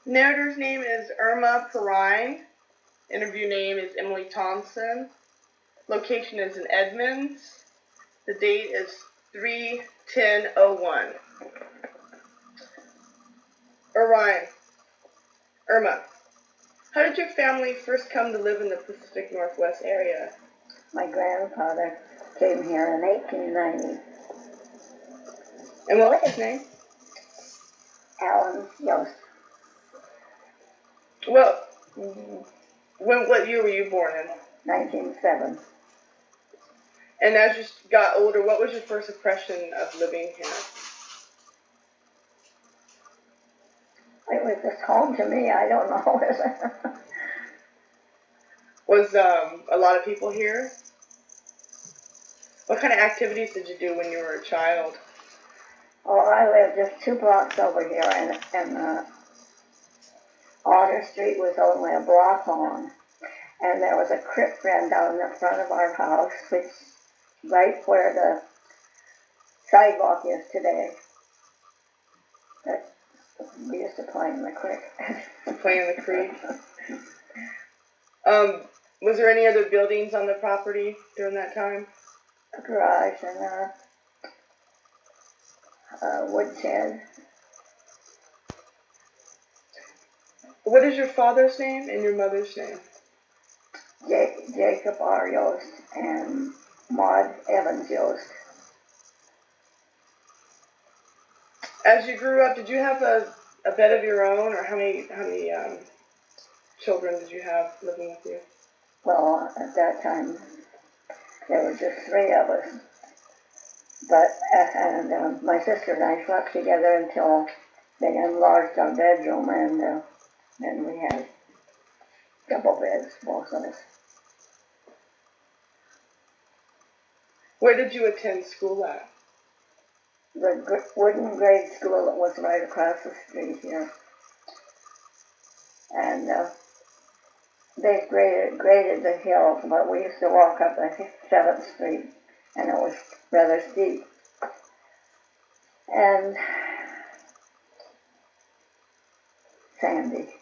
Narrator's name is Irma Perrine. Interview name is Emily Thompson. Location is in Edmonds. The date is 3/10/01. Irma, how did your family first come to live in the Pacific Northwest area? My grandfather came here in 1890. And what was his name? Yost. Well, what year were you born in? 1907. And as you got older, what was your first impression of living here? It was just home to me. I don't know. Was a lot of people here? What kind of activities did you do when you were a child? Oh, I lived just 2 blocks over here, and Otter Street was only a block long. And there was a creek ran down the front of our house, which right where the sidewalk is today. We used to play in the creek. Play in the creek? Was there any other buildings on the property during that time? A garage and a wood shed. What is your father's name and your mother's name? Jacob R. Yost and Maud Evans Yost. As you grew up, did you have a bed of your own, or how many children did you have living with you? Well, at that time, there were just 3 of us. But, my sister and I slept together until they enlarged our bedroom, and then we had double beds, both of us. Where did you attend school at? The wooden grade school that was right across the street here. And they graded the hills, but we used to walk up the 7th Street, and it was rather steep. And sandy.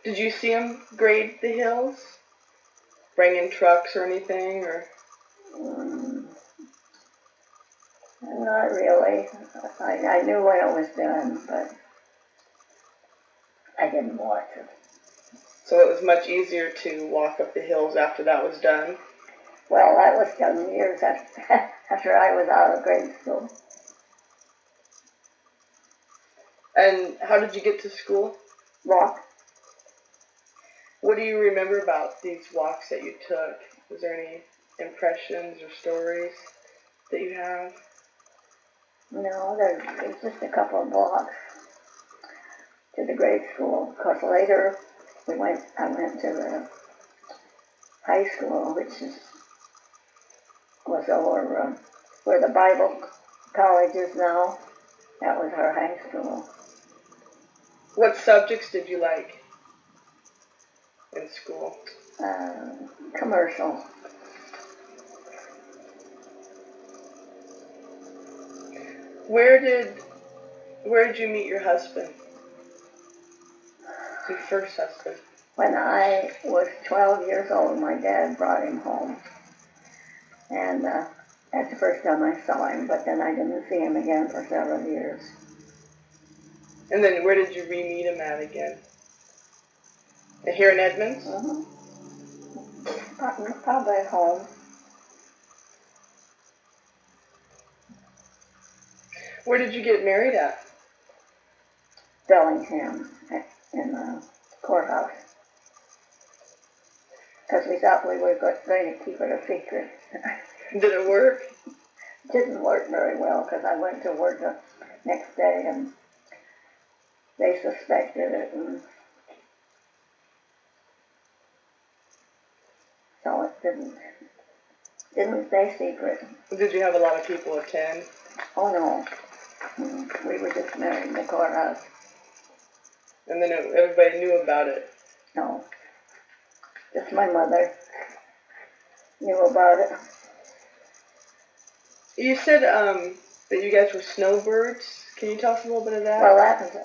Did you see them grade the hills? Bring in trucks or anything, or? Not really. I knew when it was done, but I didn't watch it. So it was much easier to walk up the hills after that was done? Well, that was done years after I was out of grade school. And how did you get to school? Walk. What do you remember about these walks that you took? Was there any impressions or stories that you have? No, there's just a couple of blocks to the grade school. Because later I went to the high school, which was over where the Bible college is now. That was our high school. What subjects did you like in school? Commercial. Where did you meet your husband? Your first husband? When I was 12 years old, my dad brought him home. And that's the first time I saw him, but then I didn't see him again for several years. And then where did you re-meet him at again? Here in Edmonds? Mm-hmm. Probably at home. Where did you get married at? Bellingham in the courthouse. Because we thought we were going to keep it a secret. Did it work? Didn't work very well because I went to work the next day and they suspected it, and so it didn't stay secret. Did you have a lot of people attend? Oh no, we were just married in the courthouse. And then everybody knew about it? No, just my mother knew about it. You said that you guys were snowbirds. Can you tell us a little bit of that? Well,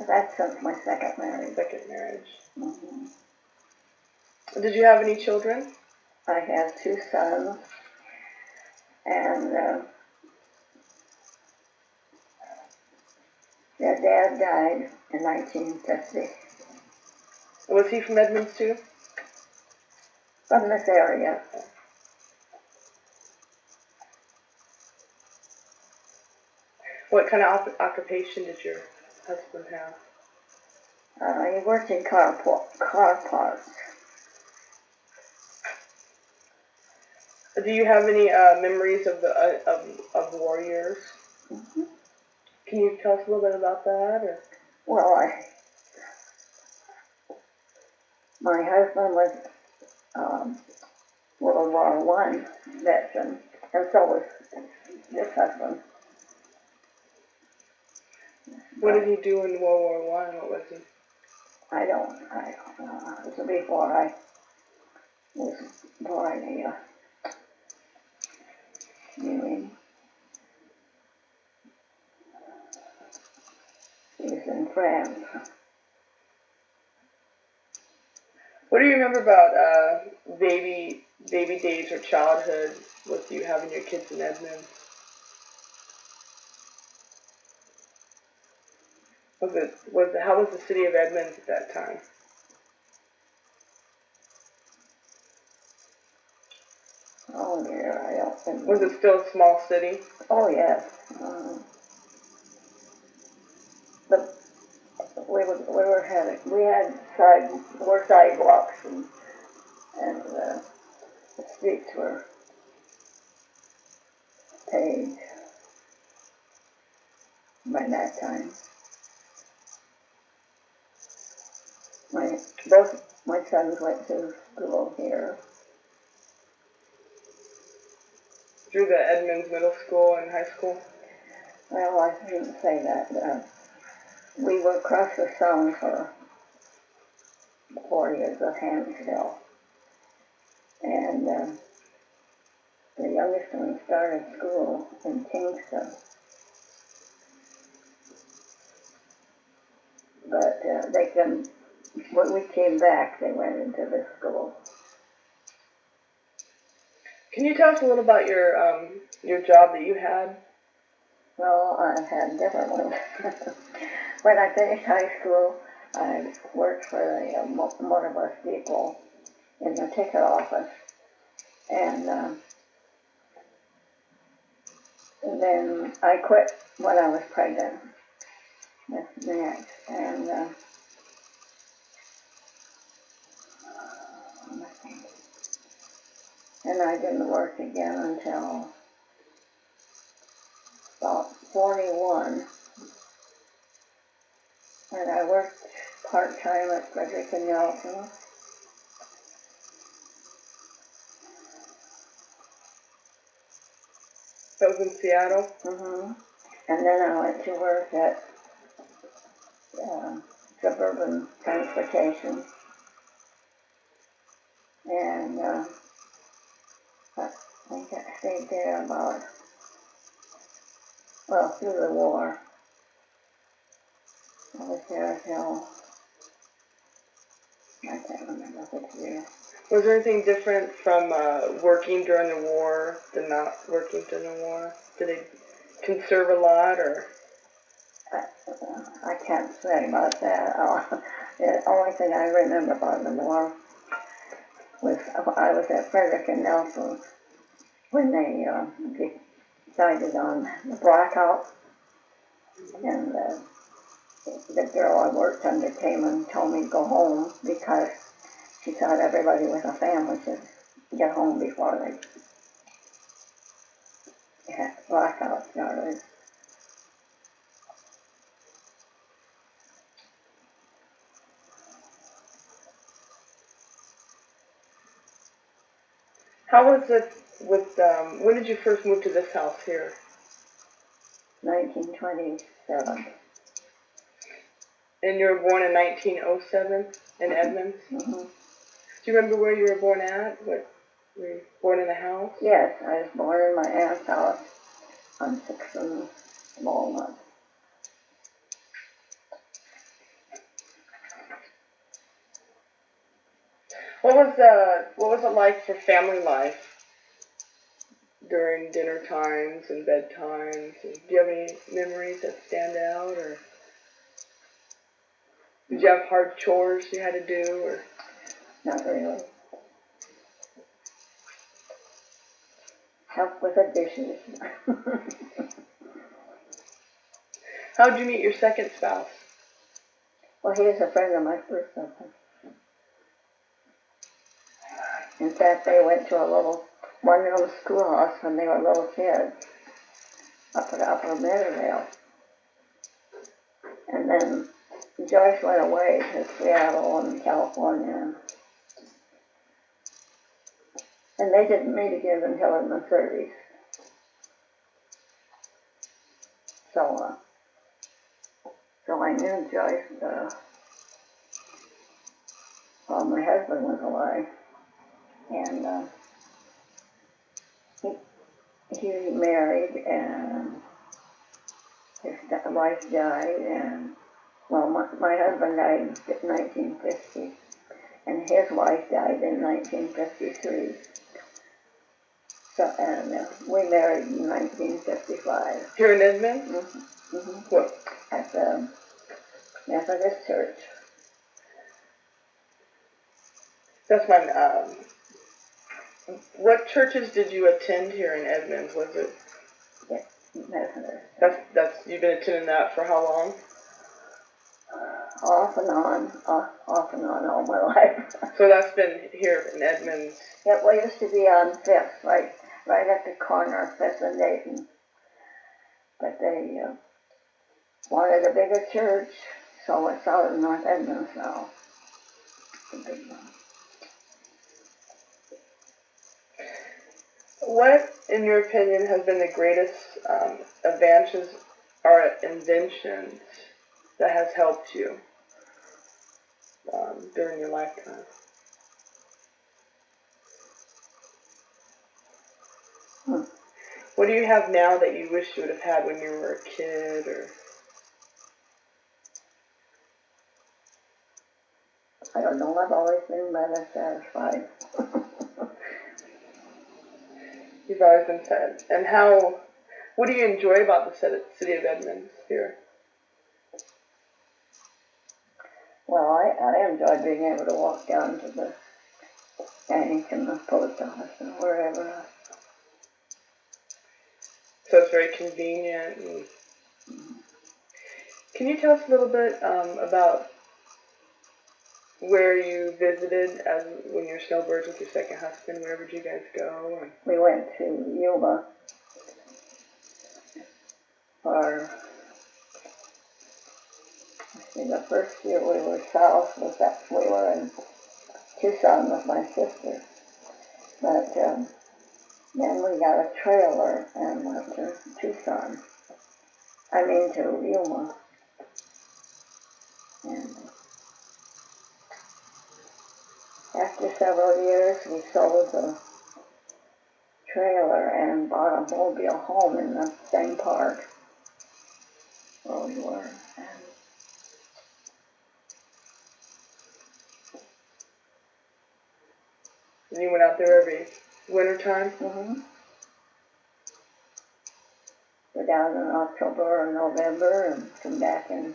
that's since my second marriage. Second marriage. Mm-hmm. Did you have any children? I have 2 sons, and their dad died in 1950. Was he from Edmonds too? From this area. What kind of occupation did your husband have? He worked in car parts. Do you have any memories of the of war years? Mm-hmm. Can you tell us a little bit about that? Or? Well, my husband was World War I veteran, and so was this husband. What did he do in World War I? What was he? I don't know. It was before I was born here. Anyway, he was in France. What do you remember about baby days or childhood with you having your kids in Edmonds? How was the city of Edmonds at that time? Oh dear, I don't think. Was it still a small city? Oh yes. But we had sidewalks and the streets were paved by that time. Both my sons went to school here. Through the Edmonds Middle School and high school? Well, I shouldn't say that. We were across the Sound for 4 years of Hansville. And the youngest one started school in Kingston. But when we came back, they went into this school. Can you tell us a little about your job that you had? Well, I've had different ones. When I finished high school, I worked for the motor bus depot in the ticket office. And then I quit when I was pregnant with Max. And I didn't work again until about 41. And I worked part-time at Frederick and Nelson. That was in Seattle? Mm-hmm. And then I went to work at Suburban Transportation. And I think I stayed there through the war. I was there until, I can't remember which year. Was there anything different from working during the war than not working during the war? Did they conserve a lot, or? I can't say about that. The only thing I remember about the war was I was at Frederick and Nelson when they decided on the blackout, and the girl I worked under came and told me to go home because she thought everybody with a family should get home before the blackout started. How was it with, when did you first move to this house here? 1927. And you were born in 1907 in Edmonds? Mm-hmm. Do you remember where you were born at? Were you born in a house? Yes, I was born in my aunt's house on 6th and Walnut. what was it like for family life during dinner times and bedtimes? Do you have any memories that stand out, or did you have hard chores you had to do, or? Not really. Help with the dishes. How'd you meet your second spouse? Well, he was a friend of my first husband. In fact, they went to a little one-room schoolhouse when they were little kids up at Upper Meadowvale. And then Joyce went away to Seattle and California. And they didn't meet again until in the 30s. So I knew Joyce while my husband was alive. And he married, and his wife died, and well, my husband died in 1950, and his wife died in 1953. So, and we married in 1955. Here in Edmonds? Mm-hmm. Mm-hmm. What? At the Methodist Church. That's fine. What churches did you attend here in Edmonds? Was it? Yeah, Methodist. That's you've been attending that for how long? Off and on all my life. So that's been here in Edmonds. Yeah, we used to be on Fifth, right at the corner of Fifth and Dayton. But they wanted a bigger church, so it's out in North Edmonds now. It's a big one. What, in your opinion, has been the greatest advances or inventions that has helped you during your lifetime? What do you have now that you wish you would have had when you were a kid, or? I don't know, I've always been rather satisfied. You've always been sad. And what do you enjoy about the city of Edmonds here? Well, I enjoy being able to walk down to the bank and the post office and wherever. So it's very convenient. And can you tell us a little bit about where you visited when you were snowbirds with your second husband? Where did you guys go? And we went to Yuma for, the first year we were south was that we were in Tucson with my sister. But then we got a trailer and went to Tucson. I mean to Yuma. And after several years, we sold the trailer and bought a mobile home in the same park where we were. And you went out there every winter time? Mm-hmm. Go down in October or November and come back in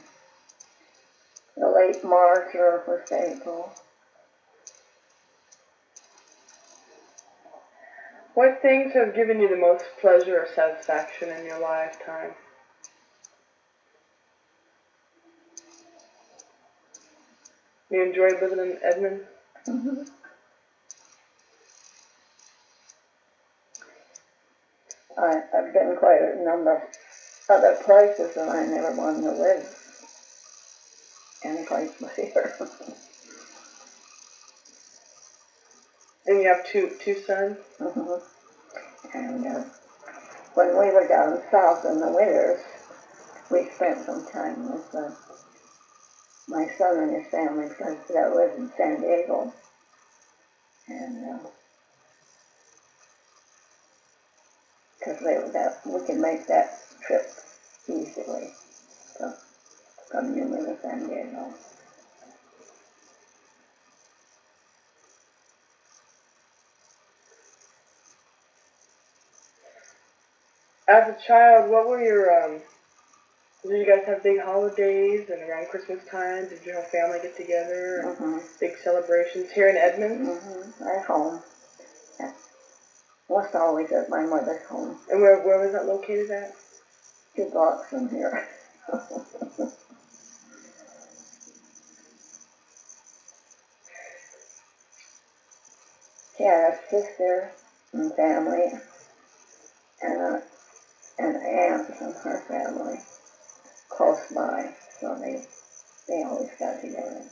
the late March or first April. What things have given you the most pleasure or satisfaction in your lifetime? You enjoyed living in Edmonds? Mm-hmm. I've been quite a number of other places, and I never wanted to live anyplace but here. And you have two sons? Mm-hmm. And when we were down south in the winters, we spent some time with my son and his family because they lived in San Diego. And because we can make that trip easily from Yuma to San Diego. As a child, what were your did you guys have big holidays and around Christmas time? Did you have family get together? Mm-hmm. Big celebrations here in Edmonds? Mm-hmm. At home. Almost always at my mother's home. And where was that located at? 2 blocks from here. She had a sister and family and an aunt from her family close by, so they always got together.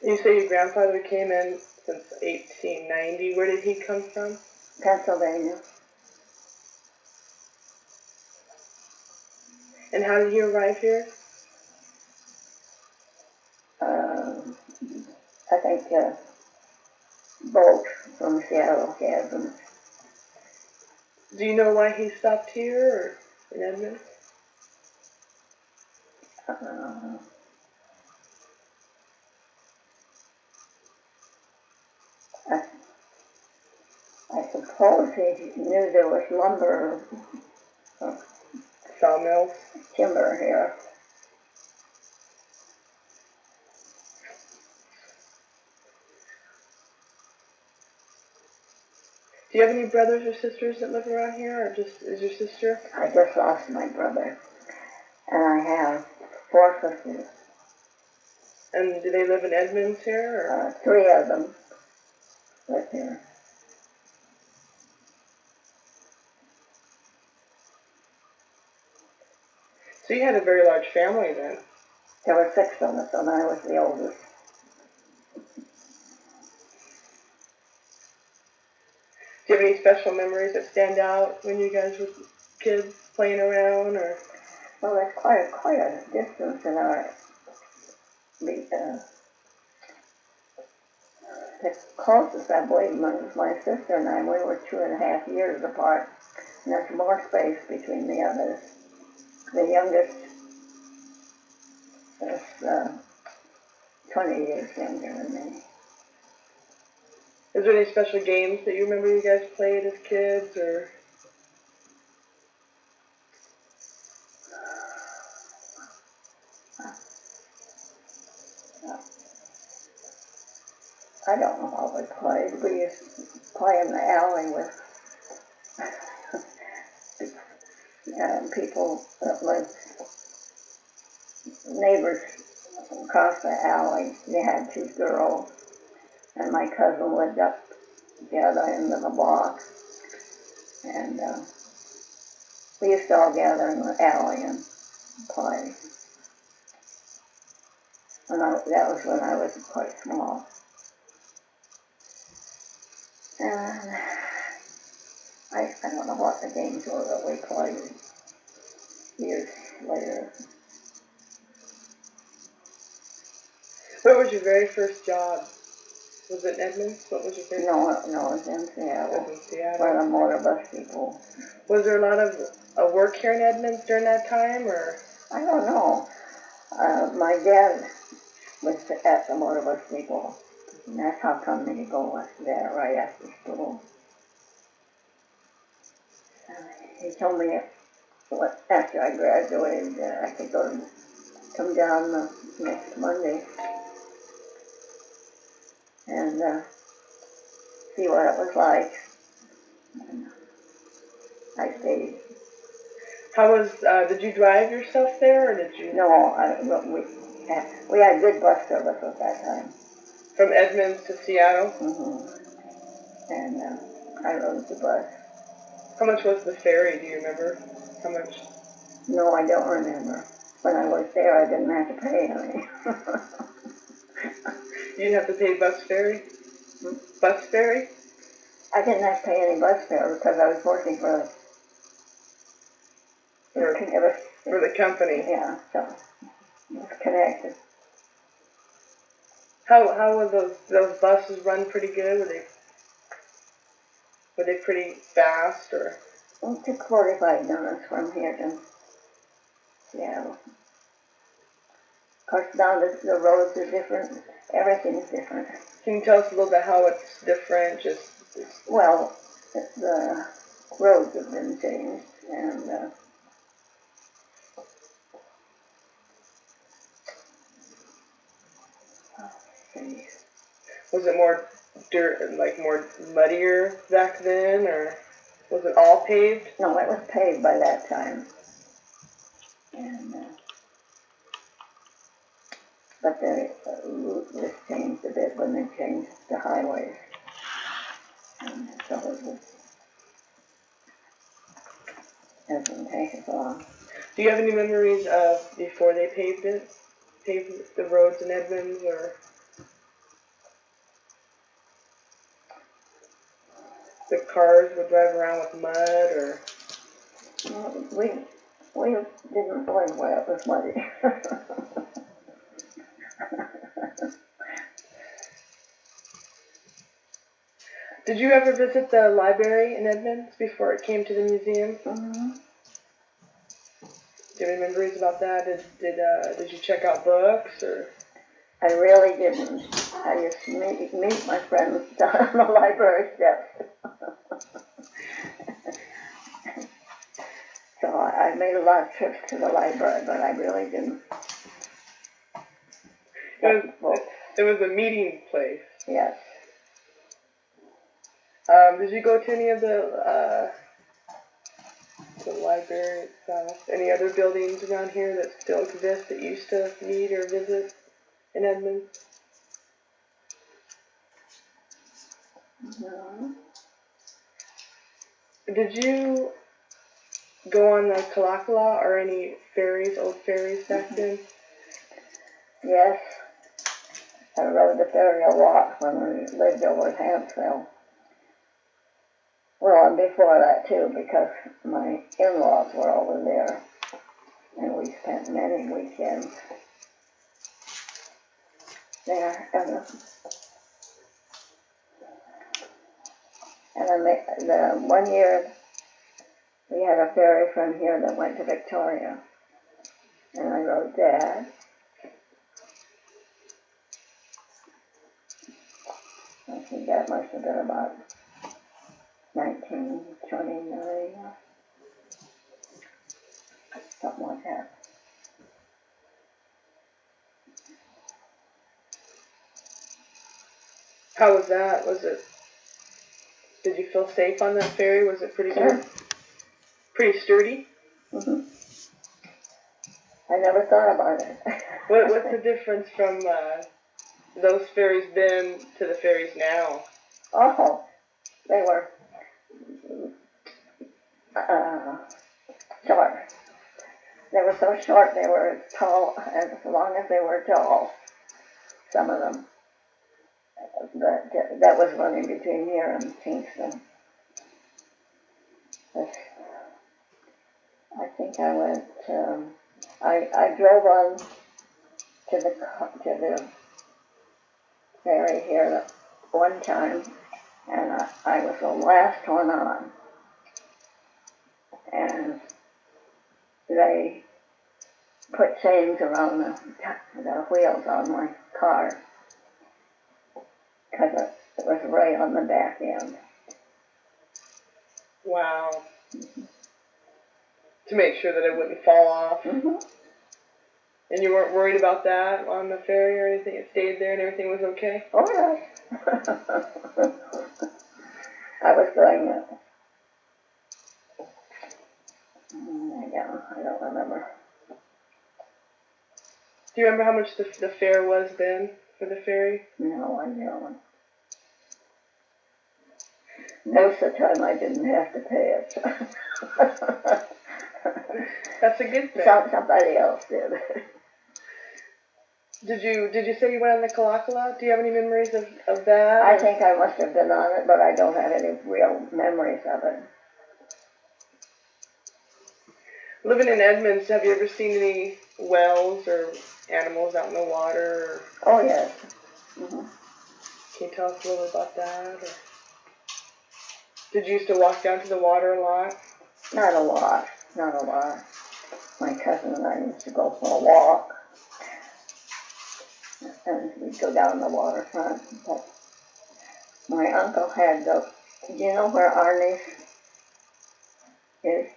You say your grandfather came in since 1890. Where did he come from? Pennsylvania. And how did he arrive here? I think boat from Seattle to Edmonds. Do you know why he stopped here or in Edmonds? I suppose he knew there was lumber, Sawmills. timber here. Do you have any brothers or sisters that live around here, or just is your sister? I just lost my brother, and I have 4 sisters. And do they live in Edmonds here? Or? 3 of them live here. So you had a very large family then. There were 6 of us, and I was the oldest. Do you have any special memories that stand out when you guys were kids playing around, or? Well, there's quite a distance in our. The closest, I believe, my sister and I, we were 2.5 years apart, and there's more space between the others. The youngest is 20 years younger than me. Is there any special games that you remember you guys played as kids, or? I don't know how we played. We used to play in the alley with people that lived, neighbors across the alley. They had 2 girls, and my cousin lived up the other end of the block. And we used to all gather in the alley and play. And that was when I was quite small. And I don't know what the games were that we played years later. What was your very first job? Was it in Edmonds? What was your first No, it was in Seattle. It was in Seattle. For the motor bus people. Was there a lot of work here in Edmonds during that time, or? I don't know. My dad was at the motor bus people. And that's how come me to go there right after school. He told me after I graduated that I could come down the next Monday and see what it was like. And I stayed. How was, did you drive yourself there, or did you? No, we had good bus service at that time. From Edmonds to Seattle? Mm-hmm. And I rode the bus. How much was the ferry, do you remember? How much? No, I don't remember. When I was there, I didn't have to pay any. You didn't have to pay bus ferry? Bus ferry? I didn't have to pay any bus fare because I was working for the company. Yeah, so it was connected. How were those buses run pretty good? Were they pretty fast, or? It took 45 minutes from here to Seattle. Of course, now the roads are different. Everything's different. Can you tell us a little bit how it's different? Well, the roads have been changed, and was it more dirt, like more muddier back then, or was it all paved? no, it was paved by that time. And but the route was changed a bit when they changed the highways. And so it didn't take as long. Do you have any memories of before they paved the roads in Edmonds, or the cars would drive around with mud, or? Well, we didn't live where it was muddy. Did you ever visit the library in Edmonds before it came to the museum? Mm-hmm. Do you have any memories about that? Did you check out books, or? I really didn't. I used to meet my friends down on the library steps. So I made a lot of trips to the library, but I really didn't. It was a meeting place. Yes. Did you go to any of the library itself? Any other buildings around here that still exist that you used to meet or visit in Edmonds? No. Did you go on the Kalakala or any ferries, old ferries back then? Yes. I rode the ferry a lot when we lived over at Hampsville. Well, and before that too, because my in-laws were over there, and we spent many weekends there. And the one year we had a ferry from here that went to Victoria, and I rode that. I think that must have been about 1929, something like that. How was that? Did you feel safe on that ferry? Was it pretty good? Pretty sturdy? Mm-hmm. I never thought about it. What's the difference from those ferries then to the ferries now? Oh, they were short. They were so short, they were tall, as long as they were tall, some of them. But that was running between here and Kingston. I think I went, I drove on to the ferry here one time, and I was the last one on. And they put chains around the wheels on my car, because it was right on the back end. Wow. Mm-hmm. To make sure that it wouldn't fall off. Mm-hmm. And you weren't worried about that on the ferry or anything? It stayed there and everything was okay? Oh, yes. I was going, I don't remember. Do you remember how much the fare was then for the ferry? No, I don't. Most of the time I didn't have to pay it. That's a good thing. Somebody else did. Did you say you went on the Kalakala? Do you have any memories of that? I think I must have been on it, but I don't have any real memories of it. Living in Edmonds, have you ever seen any whales or animals out in the water? Oh, yes. Mm-hmm. Can you tell us a little about that? Or did you used to walk down to the water a lot? Not a lot. My cousin and I used to go for a walk, and we'd go down the waterfront. But my uncle had the Do you know where our niece is?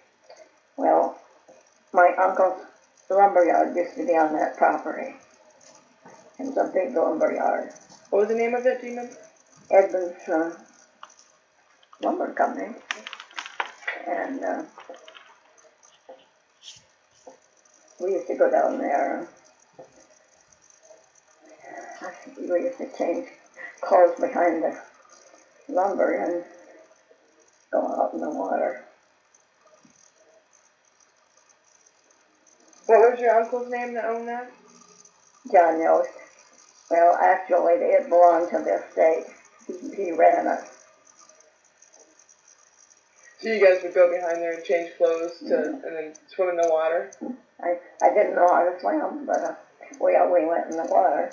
Well, my uncle's lumberyard used to be on that property. It was a big lumberyard. What was the name of it, do you remember? Edmonds Lumber Company. And we used to go down there. We used to change clothes behind the lumber and go out in the water. What was your uncle's name that owned that? John Yost. Well, actually, it belonged to the estate. He ran it. So you guys would go behind there and change clothes and then swim in the water? I didn't know how to swim, but we went in the water.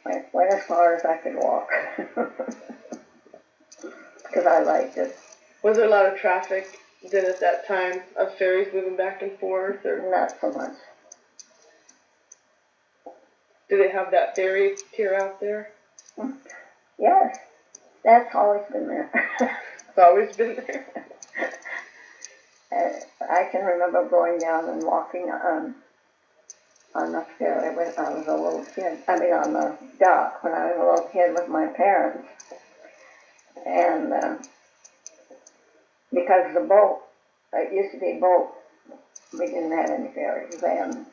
Went as far as I could walk. Because I liked it. Was there a lot of traffic then at that time of ferries moving back and forth? Or not so much. do they have that ferry pier out there? Yes, that's always been there. It's always been there. I can remember going down and walking on the ferry when I was a little kid. I mean, on the dock when I was a little kid with my parents. And because the boat, it used to be a boat, we didn't have any ferries then.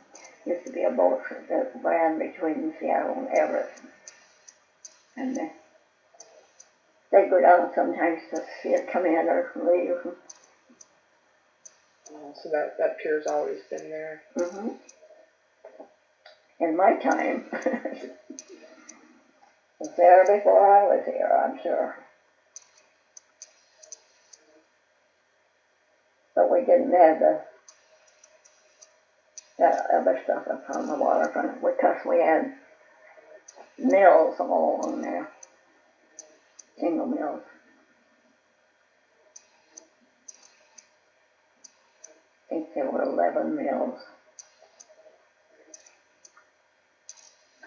It used to be a boat that ran between Seattle and Everett. And they'd go down sometimes to see it come in or leave. So that pier's always been there. Mm-hmm. In my time, it was there before I was here, I'm sure. But we didn't have the other stuff up on the waterfront because we had mills all along there, single mills. I think there were 11 mills.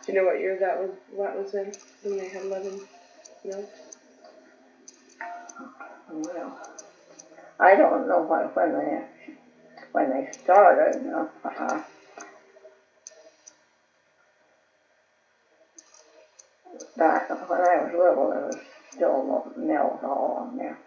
Do you know what year that was in when they had 11 mills? Well, I don't know when they started. But when I was little, there was still mills all along there.